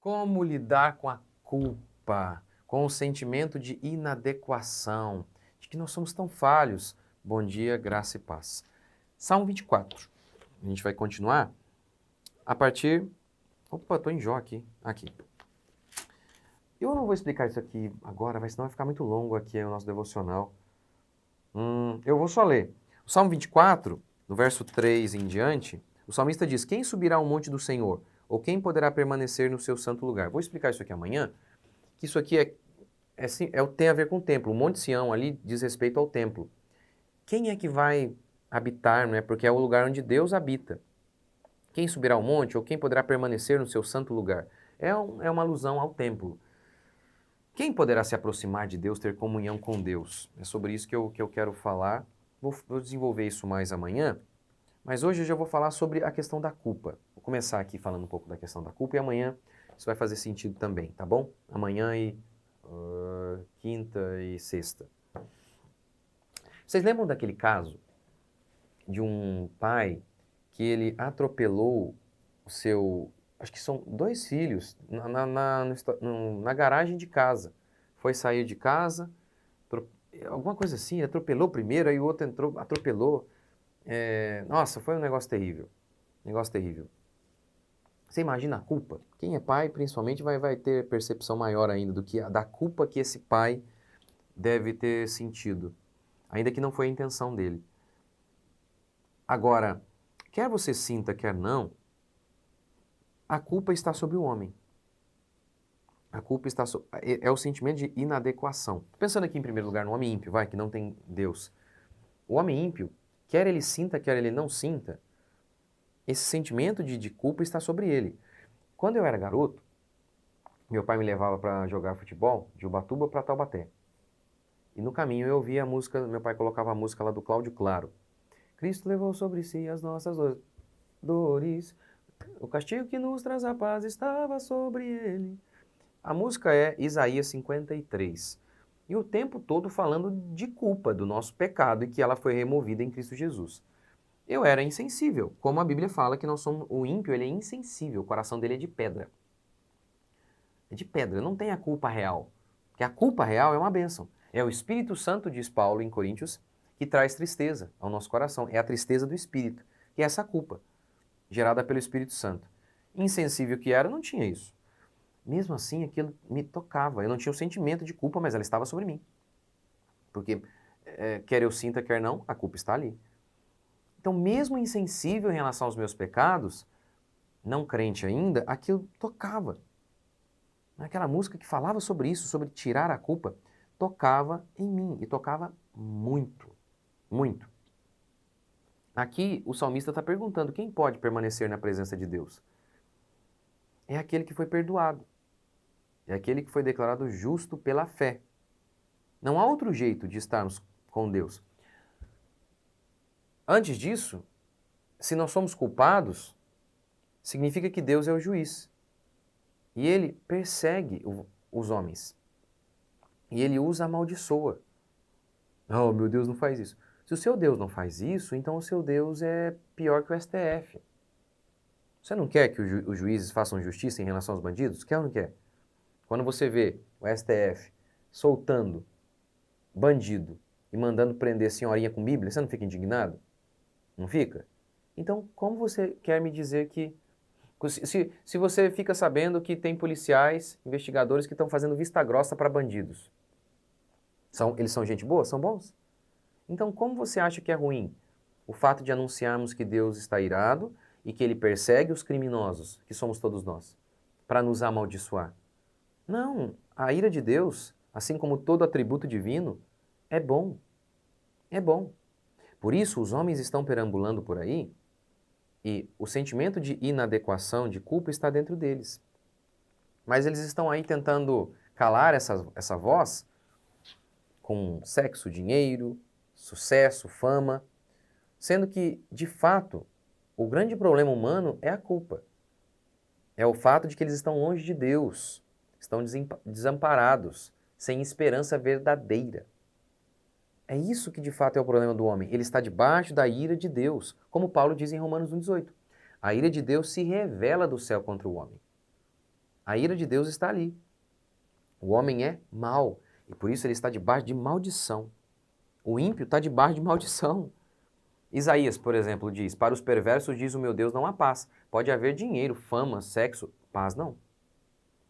Como lidar com a culpa, com o sentimento de inadequação, de que nós somos tão falhos? Bom dia, graça e paz. Salmo 24. A gente vai continuar a partir... Opa, estou em Jó aqui. Aqui. Eu não vou explicar isso aqui agora, senão vai ficar muito longo aqui o nosso devocional. Eu vou só ler. O Salmo 24, no verso 3 em diante, o salmista diz: quem subirá ao monte do Senhor? Ou quem poderá permanecer no seu santo lugar? Vou explicar isso aqui amanhã, que isso aqui tem a ver com o templo. O Monte Sião ali diz respeito ao templo. Quem é que vai habitar, né? Porque é o lugar onde Deus habita. Quem subirá ao monte ou quem poderá permanecer no seu santo lugar? É uma alusão ao templo. Quem poderá se aproximar de Deus, ter comunhão com Deus? É sobre isso que eu quero falar. Vou desenvolver isso mais amanhã, mas hoje eu já vou falar sobre a questão da culpa. Vou começar aqui falando um pouco da questão da culpa e amanhã isso vai fazer sentido também, tá bom? Amanhã e quinta e sexta. Vocês lembram daquele caso de um pai que ele atropelou o seu, acho que são 2 filhos, na garagem de casa. Foi sair de casa, alguma coisa assim, atropelou primeiro, aí o outro entrou, atropelou. Nossa, foi um negócio terrível. Negócio terrível. Você imagina a culpa? Quem é pai, principalmente, vai ter percepção maior ainda do que da culpa que esse pai deve ter sentido, ainda que não foi a intenção dele. Agora, quer você sinta, quer não, a culpa está sobre o homem. A culpa está é o sentimento de inadequação. Pensando aqui em primeiro lugar no homem ímpio, que não tem Deus. O homem ímpio, quer ele sinta, quer ele não sinta, esse sentimento de culpa está sobre ele. Quando eu era garoto, meu pai me levava para jogar futebol de Ubatuba para Taubaté. E no caminho eu ouvia a música, meu pai colocava a música lá do Cláudio Claro. Cristo levou sobre si as nossas dores, o castigo que nos traz a paz estava sobre ele. A música é Isaías 53. E o tempo todo falando de culpa, do nosso pecado e que ela foi removida em Cristo Jesus. Eu era insensível, como a Bíblia fala que nós somos, o ímpio ele é insensível, o coração dele é de pedra. É de pedra, não tem a culpa real. Porque a culpa real é uma bênção. É o Espírito Santo, diz Paulo em Coríntios, que traz tristeza ao nosso coração. É a tristeza do Espírito, que é essa culpa, gerada pelo Espírito Santo. Insensível que era, não tinha isso. Mesmo assim, aquilo me tocava. Eu não tinha o sentimento de culpa, mas ela estava sobre mim. Porque, quer eu sinta, quer não, a culpa está ali. Então, mesmo insensível em relação aos meus pecados, não crente ainda, aquilo tocava. Aquela música que falava sobre isso, sobre tirar a culpa, tocava em mim e tocava muito, muito. Aqui o salmista está perguntando quem pode permanecer na presença de Deus? É aquele que foi perdoado. É aquele que foi declarado justo pela fé. Não há outro jeito de estarmos com Deus. Antes disso, se nós somos culpados, significa que Deus é o juiz. E ele persegue os homens. E ele os amaldiçoa. Oh, meu Deus não faz isso. Se o seu Deus não faz isso, então o seu Deus é pior que o STF. Você não quer que os juízes façam justiça em relação aos bandidos? Quer ou não quer? Quando você vê o STF soltando bandido e mandando prender senhorinha com Bíblia, você não fica indignado? Não fica? Então, como você quer me dizer que... Se você fica sabendo que tem policiais, investigadores que estão fazendo vista grossa para bandidos, eles são gente boa? São bons? Então, como você acha que é ruim o fato de anunciarmos que Deus está irado e que Ele persegue os criminosos, que somos todos nós, para nos amaldiçoar? Não, a ira de Deus, assim como todo atributo divino, é bom. É bom. Por isso, os homens estão perambulando por aí e o sentimento de inadequação, de culpa, está dentro deles. Mas eles estão aí tentando calar essa voz com sexo, dinheiro, sucesso, fama, sendo que, de fato, o grande problema humano é a culpa. É o fato de que eles estão longe de Deus, estão desamparados, sem esperança verdadeira. É isso que de fato é o problema do homem. Ele está debaixo da ira de Deus, como Paulo diz em Romanos 1,18. A ira de Deus se revela do céu contra o homem. A ira de Deus está ali. O homem é mau e por isso ele está debaixo de maldição. O ímpio está debaixo de maldição. Isaías, por exemplo, diz: para os perversos diz o meu Deus, não há paz. Pode haver dinheiro, fama, sexo, paz não.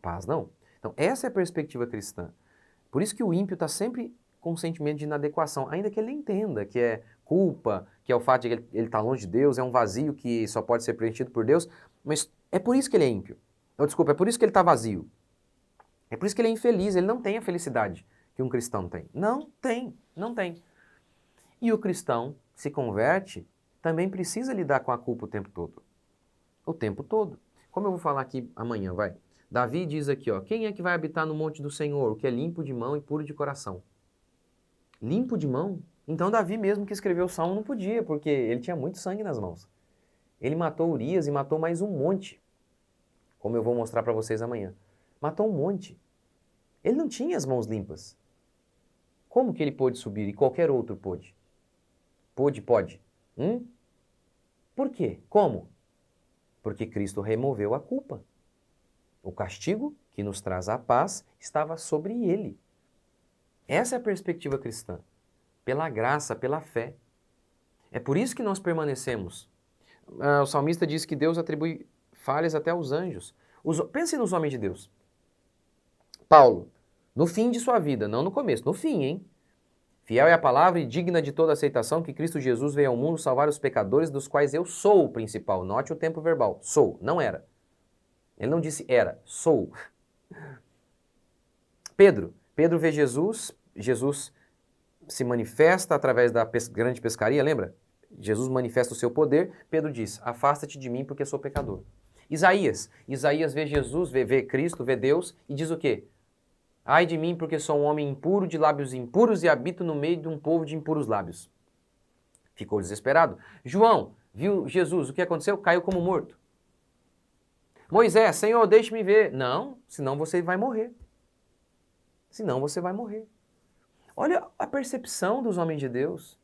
Paz não. Então essa é a perspectiva cristã. Por isso que o ímpio está sempre com um sentimento de inadequação, ainda que ele entenda que é culpa, que é o fato de que ele está longe de Deus, é um vazio que só pode ser preenchido por Deus, mas é por isso que ele é ímpio. Não, desculpa, é por isso que ele está vazio. É por isso que ele é infeliz, ele não tem a felicidade que um cristão tem. Não tem, não tem. E o cristão se converte, também precisa lidar com a culpa o tempo todo. O tempo todo. Como eu vou falar aqui amanhã, vai. Davi diz aqui, ó, quem é que vai habitar no monte do Senhor, o que é limpo de mão e puro de coração? Limpo de mão? Então Davi mesmo que escreveu o Salmo não podia, porque ele tinha muito sangue nas mãos. Ele matou Urias e matou mais um monte, como eu vou mostrar para vocês amanhã. Matou um monte. Ele não tinha as mãos limpas. Como que ele pôde subir e qualquer outro pôde? Pode. Por quê? Como? Porque Cristo removeu a culpa. O castigo que nos traz a paz estava sobre ele. Essa é a perspectiva cristã. Pela graça, pela fé. É por isso que nós permanecemos. O salmista diz que Deus atribui falhas até aos anjos. Pense nos homens de Deus. Paulo, no fim de sua vida, não no começo, no fim, hein? Fiel é a palavra e digna de toda aceitação que Cristo Jesus veio ao mundo salvar os pecadores, dos quais eu sou o principal. Note o tempo verbal. Sou, não era. Ele não disse era, sou. Pedro vê Jesus, Jesus se manifesta através da grande pescaria, lembra? Jesus manifesta o seu poder, Pedro diz, afasta-te de mim porque sou pecador. Isaías vê Jesus, vê Cristo, vê Deus e diz o quê? Ai de mim, porque sou um homem impuro, de lábios impuros e habito no meio de um povo de impuros lábios. Ficou desesperado. João viu Jesus, o que aconteceu? Caiu como morto. Moisés, Senhor, deixe-me ver. Não, senão você vai morrer. Senão você vai morrer. Olha a percepção dos homens de Deus.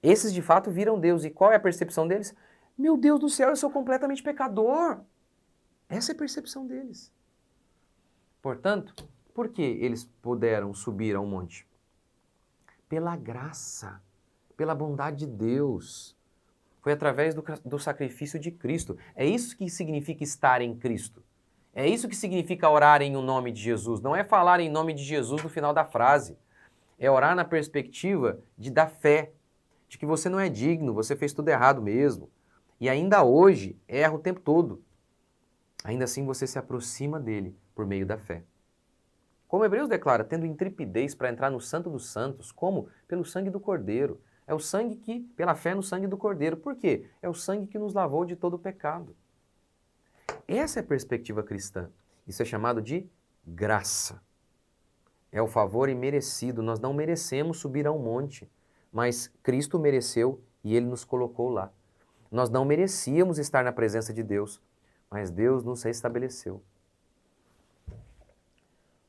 Esses de fato viram Deus. E qual é a percepção deles? Meu Deus do céu, eu sou completamente pecador. Essa é a percepção deles. Portanto, por que eles puderam subir ao monte? Pela graça, pela bondade de Deus. Foi através do sacrifício de Cristo. É isso que significa estar em Cristo. É isso que significa orar em o nome de Jesus. Não é falar em nome de Jesus no final da frase. É orar na perspectiva da fé, de que você não é digno, você fez tudo errado mesmo. E ainda hoje erra o tempo todo. Ainda assim você se aproxima dele por meio da fé. Como Hebreus declara, tendo intrepidez para entrar no Santo dos Santos, como? Pelo sangue do Cordeiro. É o sangue que, pela fé no sangue do Cordeiro. Por quê? É o sangue que nos lavou de todo o pecado. Essa é a perspectiva cristã. Isso é chamado de graça. É o favor imerecido. Nós não merecemos subir a um monte, mas Cristo mereceu e Ele nos colocou lá. Nós não merecíamos estar na presença de Deus, mas Deus nos restabeleceu.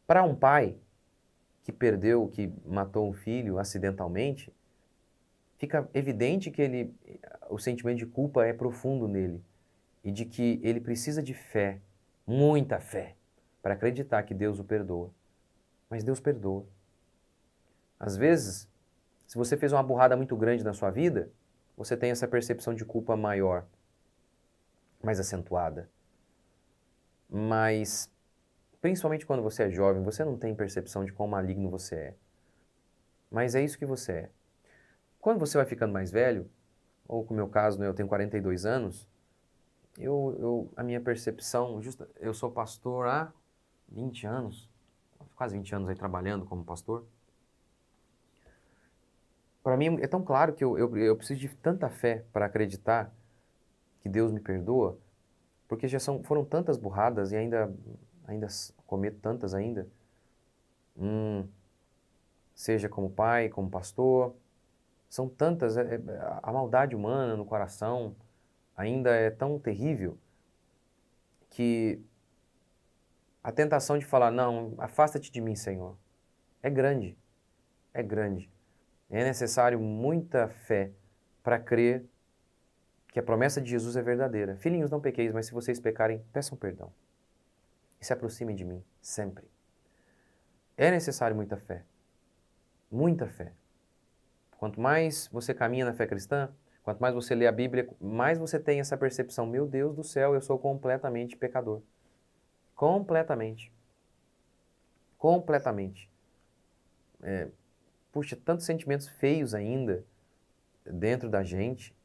Para um pai que matou um filho acidentalmente, fica evidente que o sentimento de culpa é profundo nele e de que ele precisa de fé, muita fé, para acreditar que Deus o perdoa. Mas Deus perdoa. Às vezes, se você fez uma burrada muito grande na sua vida, você tem essa percepção de culpa maior, mais acentuada. Mas, principalmente quando você é jovem, você não tem percepção de quão maligno você é. Mas é isso que você é. Quando você vai ficando mais velho, ou como é o meu caso, né, eu tenho 42 anos, a minha percepção, eu sou pastor há 20 anos, quase 20 anos aí trabalhando como pastor. Para mim é tão claro que eu preciso de tanta fé para acreditar que Deus me perdoa, porque foram tantas burradas e ainda cometo tantas ainda. Seja como pai, como pastor, são tantas, a maldade humana no coração ainda é tão terrível que a tentação de falar, não, afasta-te de mim, Senhor, é grande, é grande. É necessário muita fé para crer que a promessa de Jesus é verdadeira. Filhinhos, não pequeis, mas se vocês pecarem, peçam perdão. e se aproxime de mim, sempre. É necessário muita fé. Muita fé. Quanto mais você caminha na fé cristã, quanto mais você lê a Bíblia, mais você tem essa percepção, meu Deus do céu, eu sou completamente pecador. Completamente. Completamente. Puxa, tantos sentimentos feios ainda dentro da gente,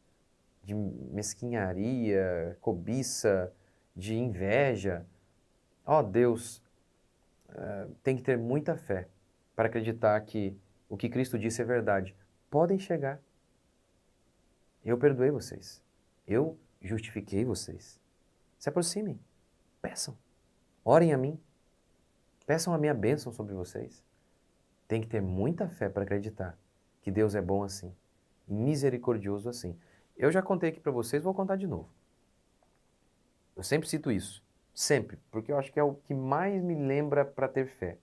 de mesquinharia, cobiça, de inveja. Ó Deus, tem que ter muita fé para acreditar que o que Cristo disse é verdade. Podem chegar. Eu perdoei vocês. Eu justifiquei vocês. Se aproximem. Peçam. Orem a mim. Peçam a minha bênção sobre vocês. Tem que ter muita fé para acreditar que Deus é bom assim. E misericordioso assim. Eu já contei aqui para vocês, vou contar de novo. Eu sempre cito isso. Sempre. Porque eu acho que é o que mais me lembra para ter fé.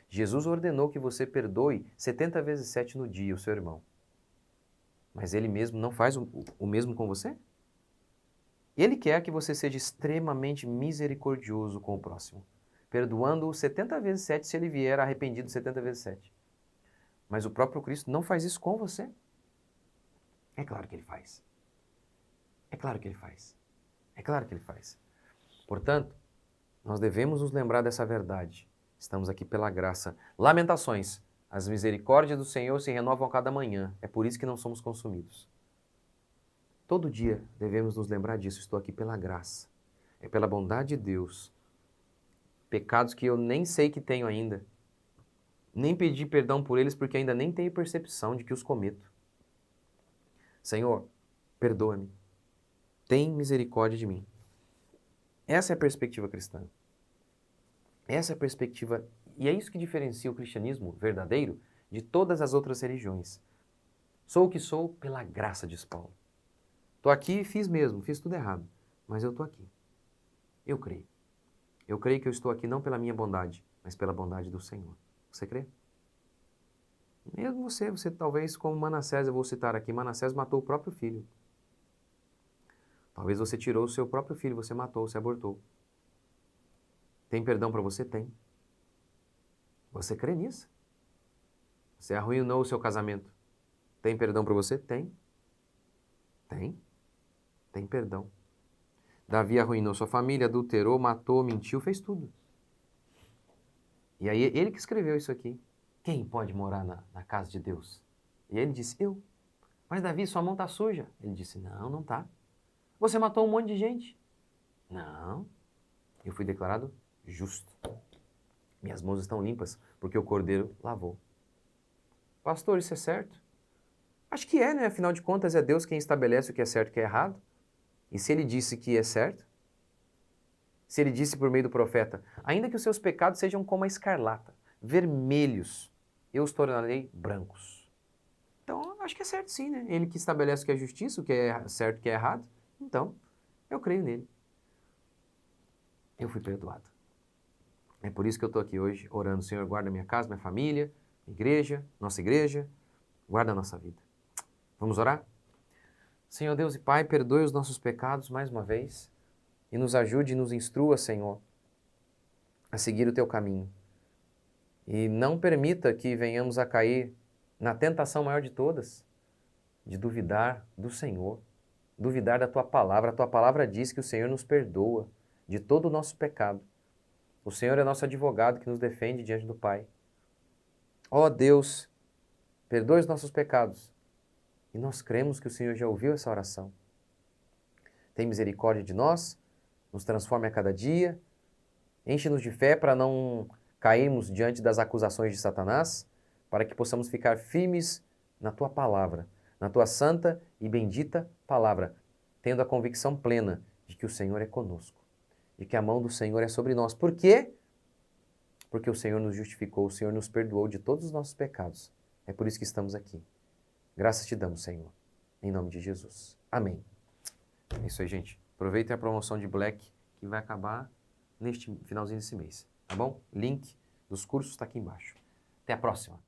Jesus ordenou que você perdoe 70 vezes 7 no dia o seu irmão. Mas ele mesmo não faz o mesmo com você? Ele quer que você seja extremamente misericordioso com o próximo, perdoando-o 70 vezes 7 se ele vier arrependido 70 vezes 7. Mas o próprio Cristo não faz isso com você? É claro que ele faz. É claro que ele faz. É claro que ele faz. Portanto, nós devemos nos lembrar dessa verdade. Estamos aqui pela graça. Lamentações. As misericórdias do Senhor se renovam a cada manhã. É por isso que não somos consumidos. Todo dia devemos nos lembrar disso. Estou aqui pela graça. É pela bondade de Deus. Pecados que eu nem sei que tenho ainda. Nem pedi perdão por eles porque ainda nem tenho percepção de que os cometo. Senhor, perdoa-me. Tem misericórdia de mim. Essa é a perspectiva cristã. Essa é a perspectiva, e é isso que diferencia o cristianismo verdadeiro de todas as outras religiões. Sou o que sou pela graça, diz Paulo. Estou aqui e fiz mesmo, fiz tudo errado, mas eu estou aqui. Eu creio. Eu creio que eu estou aqui não pela minha bondade, mas pela bondade do Senhor. Você crê? Mesmo você talvez como Manassés, eu vou citar aqui, Manassés matou o próprio filho. Talvez você tirou o seu próprio filho, você matou, você abortou. Tem perdão para você? Tem. Você crê nisso? Você arruinou o seu casamento. Tem perdão para você? Tem. Tem. Tem perdão. Davi arruinou sua família, adulterou, matou, mentiu, fez tudo. E aí ele que escreveu isso aqui. Quem pode morar na casa de Deus? E ele disse, eu. Mas Davi, sua mão está suja. Ele disse, não, não está. Você matou um monte de gente. Não. Eu fui declarado justo. Minhas mãos estão limpas, porque o Cordeiro lavou. Pastor, isso é certo? Acho que é, né? Afinal de contas, é Deus quem estabelece o que é certo e o que é errado. E se ele disse que é certo, se ele disse por meio do profeta, ainda que os seus pecados sejam como a escarlata, vermelhos, eu os tornarei brancos. Então, acho que é certo sim, né? Ele que estabelece o que é justiça, o que é certo e o que é errado. Então, eu creio nele. Eu fui perdoado. É por isso que eu estou aqui hoje orando, Senhor, guarda minha casa, minha família, igreja, guarda a nossa vida. Vamos orar? Senhor Deus e Pai, perdoe os nossos pecados mais uma vez e nos ajude e nos instrua, Senhor, a seguir o Teu caminho. E não permita que venhamos a cair na tentação maior de todas, de duvidar do Senhor, duvidar da Tua palavra. A Tua palavra diz que o Senhor nos perdoa de todo o nosso pecado. O Senhor é nosso advogado que nos defende diante do Pai. Ó Deus, perdoe os nossos pecados. E nós cremos que o Senhor já ouviu essa oração. Tem misericórdia de nós, nos transforme a cada dia, enche-nos de fé para não cairmos diante das acusações de Satanás, para que possamos ficar firmes na Tua palavra, na Tua santa e bendita palavra, tendo a convicção plena de que o Senhor é conosco, de que a mão do Senhor é sobre nós. Por quê? Porque o Senhor nos justificou, o Senhor nos perdoou de todos os nossos pecados. É por isso que estamos aqui. Graças te damos, Senhor, em nome de Jesus. Amém. É isso aí, gente. Aproveitem a promoção de Black, que vai acabar neste finalzinho desse mês, tá bom? Link dos cursos está aqui embaixo. Até a próxima.